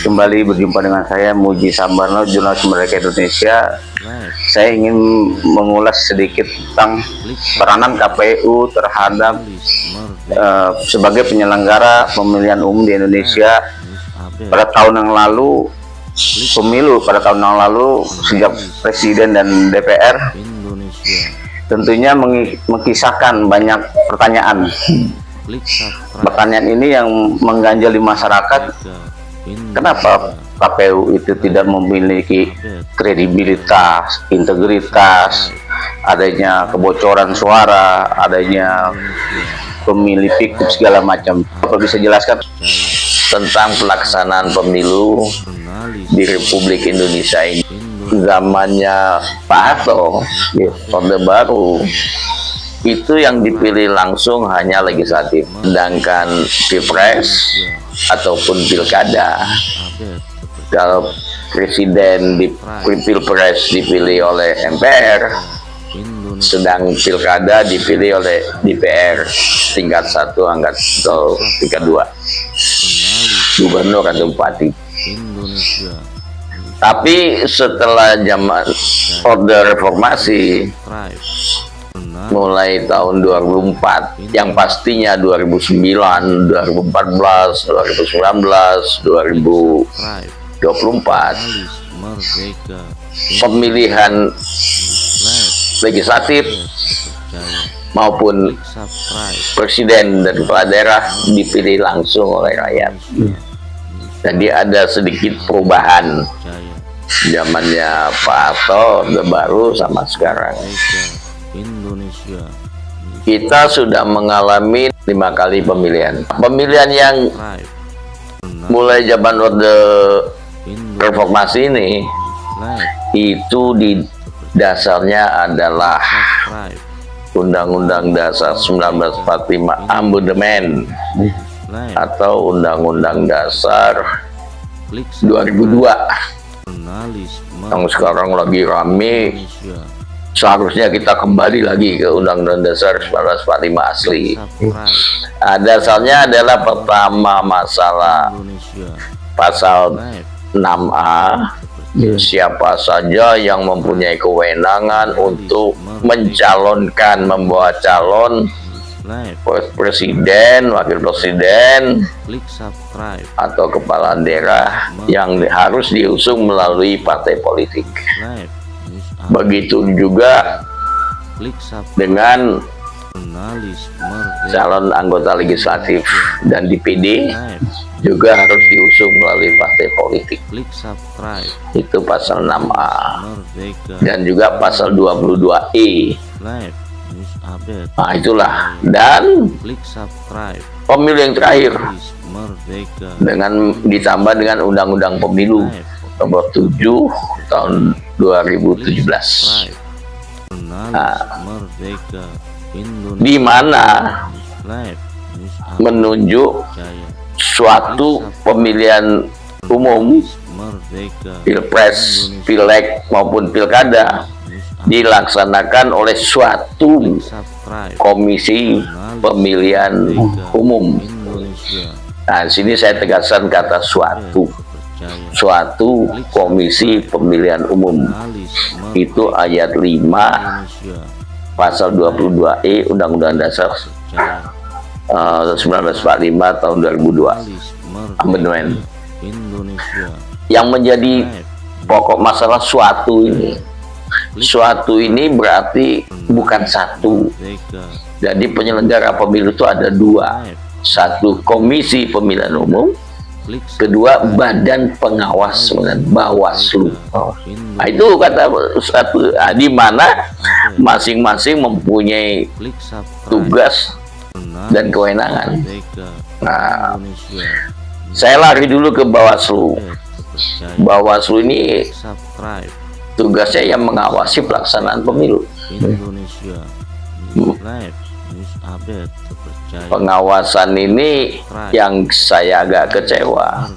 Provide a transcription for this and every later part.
Kembali berjumpa dengan saya Muji Sambarno, jurnalis Merdeka Indonesia. Saya ingin mengulas sedikit tentang peranan KPU terhadap sebagai penyelenggara pemilihan umum di Indonesia pada tahun yang lalu. Pemilu pada tahun yang lalu, sejak Presiden dan DPR tentunya mengisahkan banyak pertanyaan. Pertanyaan ini yang mengganjal di masyarakat. Kenapa KPU itu tidak memiliki kredibilitas, integritas, adanya kebocoran suara, adanya pemilih fiktif segala macam. Bapak bisa jelaskan tentang pelaksanaan pemilu di Republik Indonesia ini? Zamannya Pak Harto, Orde Baru, itu yang dipilih langsung hanya legislatif, sedangkan pilpres ataupun pilkada, kalau presiden di pilpres dipilih oleh MPR, sedang pilkada dipilih oleh DPR tingkat 1 atau tingkat 2, gubernur atau bupati. Tapi setelah zaman Orde Reformasi, mulai tahun 2004, yang pastinya 2009, 2014, 2019, 2024, pemilihan legislatif maupun presiden dan kepala daerah dipilih langsung oleh rakyat. Jadi ada sedikit perubahan zamannya Pak Harto, Orde Baru sama sekarang. Kita sudah mengalami 5 kali pemilihan. Pemilihan yang mulai zaman Orde Reformasi ini, itu di dasarnya adalah Undang-Undang Dasar 1945 Amandemen atau Undang-Undang Dasar 2002 yang sekarang lagi rame. Seharusnya kita kembali lagi ke Undang-Undang Dasar 1945 asli. Dasarnya adalah pertama masalah pasal 6A, siapa saja yang mempunyai kewenangan untuk mencalonkan, membawa calon presiden, wakil presiden, atau kepala daerah yang harus diusung melalui partai politik. Begitu juga dengan calon anggota legislatif dan DPD juga harus diusung melalui partai politik. Itu pasal 6A. Dan juga pasal 22E. Nah, itulah. Dan pemilu yang terakhir dengan ditambah dengan Undang-Undang Pemilu nomor 7 tahun 2017. Nah, di mana menunjuk suatu pemilihan umum, pilpres, pileg maupun pilkada dilaksanakan oleh suatu komisi pemilihan umum. Nah, di sini saya tegaskan kata suatu komisi pemilihan umum. Itu ayat 5 pasal 22E Undang-Undang Dasar 1945 tahun 2002 Amandemen. Yang menjadi pokok masalah suatu ini berarti bukan satu. Jadi penyelenggara pemilu itu ada 2. Satu, komisi pemilihan umum. Kedua, badan pengawas, Bawaslu. Nah, itu kata satu, di mana masing-masing mempunyai tugas dan kewenangan. Nah, saya lari dulu ke Bawaslu. Bawaslu ini tugasnya yang mengawasi pelaksanaan pemilu. Pengawasan ini yang saya agak kecewa.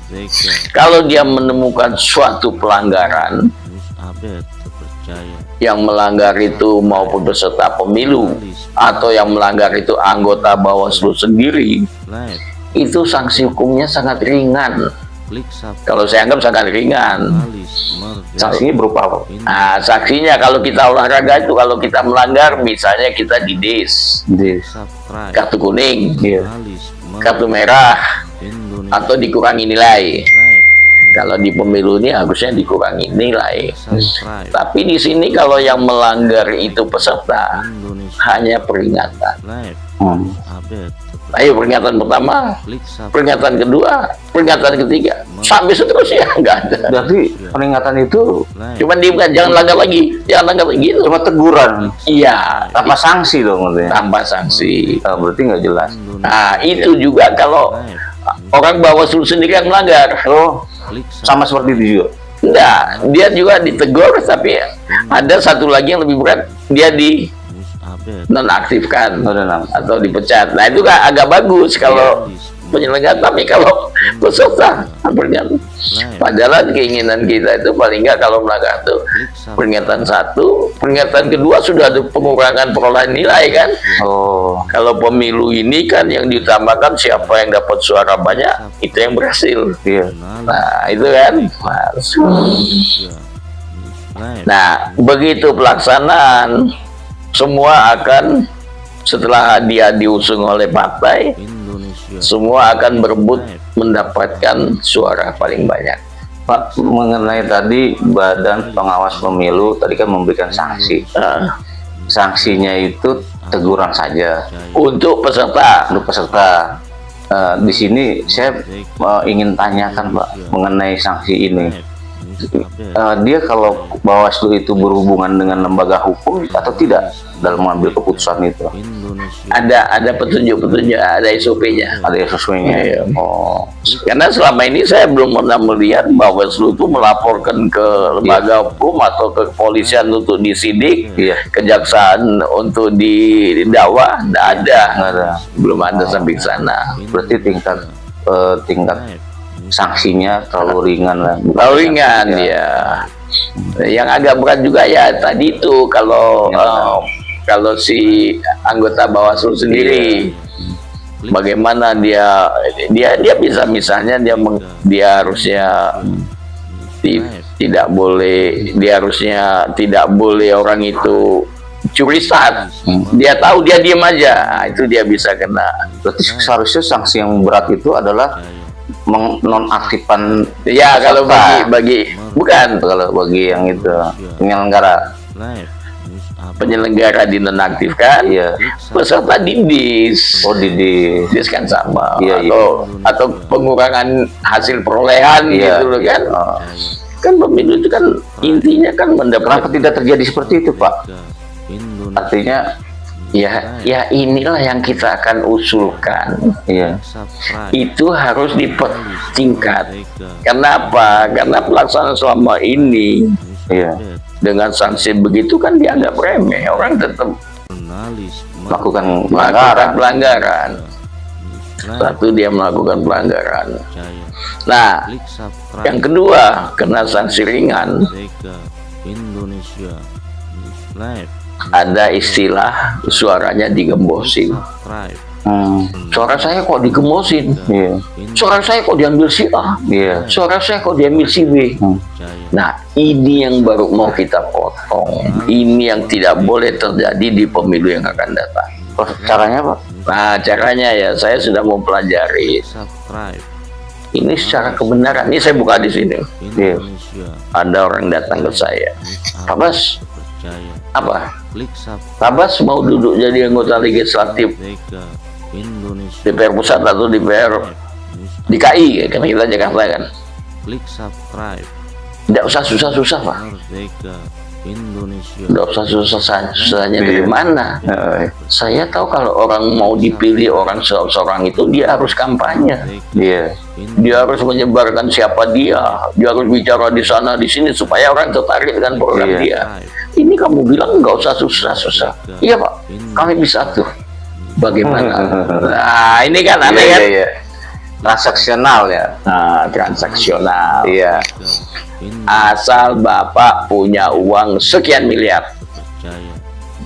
Kalau dia menemukan suatu pelanggaran, yang melanggar itu maupun peserta pemilu, atau yang melanggar itu anggota Bawaslu sendiri, itu sanksi hukumnya sangat ringan. Klik subscribe. Kalau saya anggap sangat ringan. Sanksinya berupa apa? Nah, saksinya kalau kita olahraga itu, kalau kita melanggar, misalnya kita didis, Subscribe. kartu kuning, Iya. kartu merah, Indonesia atau dikurangi nilai. Live. Kalau di pemilu ini harusnya dikurangi nilai. Subscribe. Tapi di sini kalau yang melanggar itu peserta, Indonesia hanya peringatan. Live. Update. Ayo, peringatan pertama, Klik subscribe. peringatan kedua, peringatan ketiga, sampai seterusnya nggak ada. Berarti peringatan itu Live. Cuman diingat, jangan langgar lagi, jangan langgar lagi gitu. cuma teguran, Iya, tanpa sanksi dong maksudnya. tanpa sanksi. Berarti nggak jelas. Nah, itu juga kalau Live. orang Bawaslu sendiri yang melanggar. Oh, Klik sama seperti itu juga. Enggak, dia juga ditegur, tapi ada satu lagi yang lebih berat, dia di news update. nonaktifkan Udah nang. atau dipecat. Nah, itu kan agak bagus kalau penyelenggara, tapi kalau peserta peringatan. Padahal keinginan kita itu paling nggak kalau melanggar itu Klik subscribe. peringatan satu, peringatan kedua sudah ada pengurangan perolehan nilai kan. Oh, Kalau pemilu ini kan yang diutamakan siapa yang dapat suara banyak, itu yang berhasil. iya. Nah, itu kan. Indonesia Live. Nah, begitu pelaksanaan, semua akan, setelah dia diusung oleh partai, Indonesia semua akan berebut mendapatkan suara paling banyak. Pak, mengenai tadi Badan Pengawas Pemilu tadi kan memberikan sanksi. Nah, Sanksinya itu teguran saja untuk peserta, untuk peserta. Di sini saya ingin tanyakan Pak mengenai sanksi ini. Dia kalau Bawaslu itu berhubungan dengan lembaga hukum atau tidak dalam mengambil keputusan itu? Indonesia ada petunjuk-petunjuk, ada SOP-nya. Ada SOP-nya. Iya. Oh, Karena selama ini saya belum pernah melihat Bawaslu itu melaporkan ke lembaga hukum atau ke kepolisian untuk disidik, iya. kejaksaan untuk didakwa, nggak ada. Nggak ada. Belum ada sampai ke sana. Berarti tingkat sanksinya terlalu ringan lah. Terlalu ringan ya. Yang agak berat juga ya tadi itu kalau kalau si anggota Bawaslu sendiri, bagaimana dia bisa, misalnya dia harusnya tidak boleh, dia harusnya tidak boleh orang itu curi start. Dia tahu, dia diem aja. Nah, itu dia bisa kena. Berarti seharusnya sanksi yang berat itu adalah menonaktifkan Ya, kalau peserta. bagi bukan Kalau bagi yang itu penyelenggara. penyelenggara dinonaktifkan, Iya. peserta didis. Oh, Dis kan sama, Iya, iya. atau pengurangan hasil perolehan Iya. gitu loh kan. Oh. Kan pemilu itu kan intinya kan Kenapa mendapat, tidak terjadi seperti itu, Pak? Artinya, ya inilah yang kita akan usulkan. iya. Itu harus dipertingkat. Kenapa? Karena pelaksanaan selama ini Iya. dengan sanksi begitu kan dianggap remeh, orang tetap Melakukan melakukan pelanggaran. pelanggaran. Satu, dia melakukan pelanggaran. Nah, yang kedua, kena sanksi ringan. Indonesia Live. Ada istilah suaranya digembosin. Suara saya kok digembosin? Iya. Suara saya kok diambil si A? Iya. Suara saya kok diambil si B? Nah, ini yang baru mau kita potong. Ini yang tidak boleh terjadi di pemilu yang akan datang. Caranya, Pak? Nah, caranya ya, saya sudah mau pelajari. Ini secara kebenaran. Ini saya buka di sini. Iya. Ada orang datang ke saya. Pak Bas, apa? Klik Pak Bas mau duduk jadi anggota legislatif Indonesia DPR pusat atau DPR DKI, karena kita Jakarta kan. Klik subscribe. Tidak usah susah-susah, Pak. Merdeka Indonesia. Tidak usah susah-susahnya dari Iya. mana. Saya tahu kalau orang mau dipilih orang seorang itu, dia harus kampanye. Iya. Dia harus menyebarkan siapa dia harus bicara di sana di sini supaya orang tertarik dengan program Iya. dia. Ini kamu bilang nggak usah susah-susah. Iya, Pak, kami bisa tuh. Bagaimana? Nah, ini kan aneh kan? Iya. Transaksional ya. Nah, transaksional. Iya. Asal Bapak punya uang sekian miliar.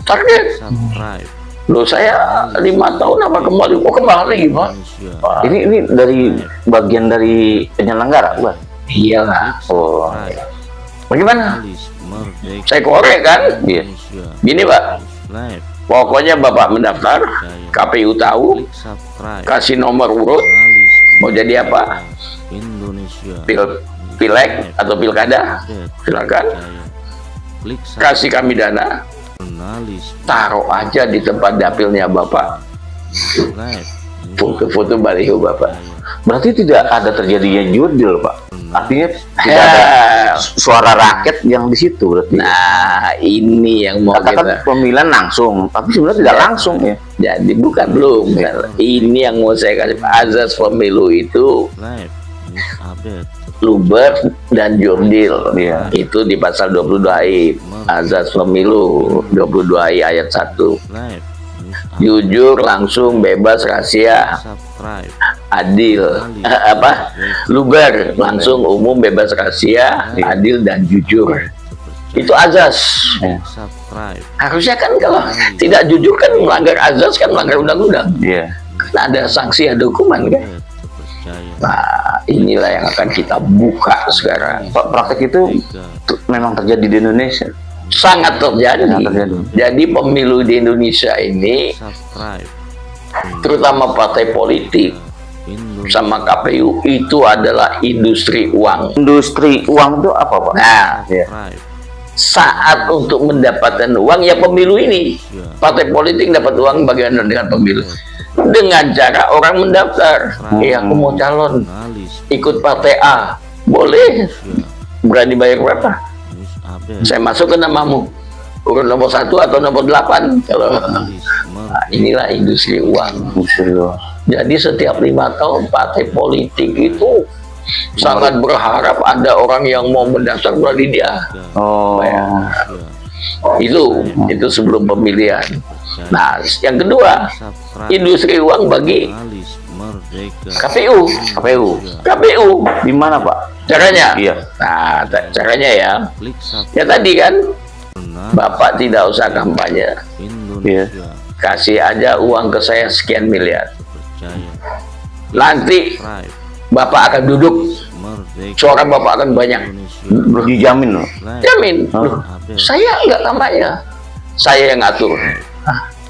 Target. Subscribe. Loh saya 5 tahun apa kembali? Oh kembali Pak. Indonesia. Wah, Ini dari bagian dari penyelenggara, Bang. iyalah. Oh, Bagaimana? Jurnalis merdeka Saya korek kan? iya. Indonesia. Gini Pak, Live. pokoknya Bapak mendaftar, KPU tahu, Klik subscribe. kasih nomor urut, Jurnalis mau jadi apa? Indonesia. Pileg atau pilkada, Update. silakan. Percaya. Klik Kasih kami dana, jurnalis taruh aja di tempat dapilnya Bapak. live. Foto-foto baliho Bapak. Berarti tidak ada terjadinya judul, Pak. Artinya tidak ada Ya, suara rakyat yang di situ berarti. nah ini yang mau Katakan kita. pemilihan langsung, tapi sebenarnya tidak langsung ya. Jadi bukan belum. Ini yang mau saya kasih. Azas pemilu itu Live. News update. luber dan jurdil. Iya. Itu di pasal 22i. Azas pemilu 22i ayat 1. Live. News update. Jujur, langsung, bebas, rahasia, Subscribe. adil. Luber, langsung, umum, bebas, rahasia, adil dan jujur. Itu azas. Ya. Subscribe. Harusnya kan kalau tidak jujur kan melanggar azas, kan melanggar undang-undang. Iya. Kan ada sanksi, ada hukuman kan. Terpercaya. Nah, inilah yang akan kita buka sekarang. Pak, praktek itu memang terjadi di Indonesia. Sangat terjadi. Sangat terjadi. Jadi pemilu di Indonesia ini, Subscribe. terutama partai politik Indonesia. sama KPU, itu adalah industri uang. Industri uang itu apa, Pak? Nah, Subscribe. saat untuk mendapatkan uang ya pemilu ini. Partai politik dapat uang bagaimana dengan pemilu? Dengan cara orang mendaftar. Aku mau calon, Jurnalis. ikut partai A. Boleh. Berani bayar berapa? News update. Saya masuk ke namamu. Urut nomor 1 atau nomor 8. Kalau Jurnalis nah, inilah industri uang. Industri uang. Jadi setiap 5 tahun partai politik itu sangat berharap ada orang yang mau mendaftar melalui dia. Oh, Itu sebelum pemilihan. Nah, yang kedua, industri uang bagi Jurnalis merdeka. KPU. KPU. KPU. Di mana, Pak? Caranya? Iya. Nah, caranya ya. Klik Ya tadi kan, subscribe. Bapak tidak usah kampanye. Indonesia. Kasih aja uang ke saya sekian miliar. Terpercaya. Nanti Subscribe. Bapak akan duduk, Merdeka. suara Bapak akan banyak. Indonesia. Dijamin loh. Live. Jamin. Loh, Update. saya nggak kampanye. Saya yang ngatur.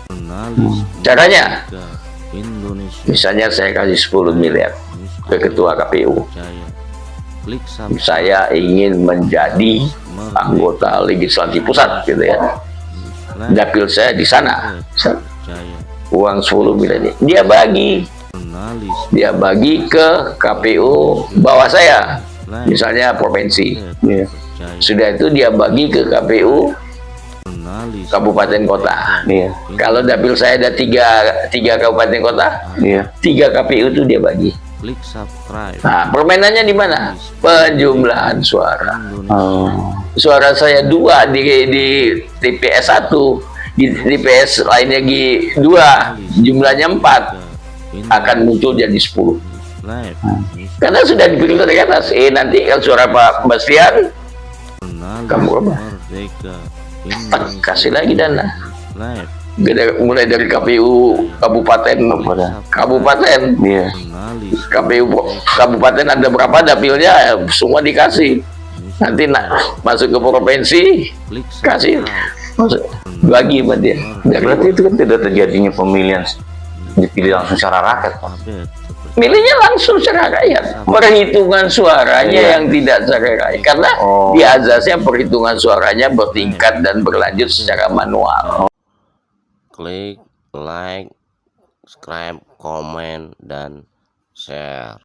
Jurnalis Caranya, merdeka. Indonesia. misalnya saya kasih 10 miliar News ke ketua KPU. Percaya. Klik subscribe. Saya ingin menjadi anggota legislatif pusat gitu ya. Dapil saya di sana. Percaya. Uang 10 miliar ini dia bagi. Jurnalis. Dia bagi ke KPU bawah saya. Misalnya provinsi. Iya. Percaya. Sudah itu dia bagi ke KPU Jurnalis. kabupaten kota. Iya. Kalau dapil saya ada tiga kabupaten kota, Iya. 3 KPU itu dia bagi. Klik subscribe. Nah, permainannya di mana? Penjumlahan suara. Indonesia. Oh. Suara saya 2 di TPS 1, di TPS lainnya 2, jumlahnya 4, akan muncul jadi 10. Live. News Karena sudah dipilih dari atas. Nanti kalau suara Pak Bastian, jurnalis Kamu apa? merdeka. kasih lagi dana. Live. Mulai dari KPU kabupaten, Iya. Jurnalis. KPU kabupaten ada berapa dapilnya, semua dikasih. Nanti masuk ke provinsi, Klik kasih, subscribe. masuk bagi sama dia. Berarti itu kan tidak terjadinya pemilihan dipilih langsung secara rakyat, Pak. Update. Milihnya langsung secara rakyat, perhitungan suaranya Iya. yang tidak secara rakyat, karena Oh. di azasnya perhitungan suaranya bertingkat dan berlanjut secara manual. Klik like, subscribe, komen, dan share.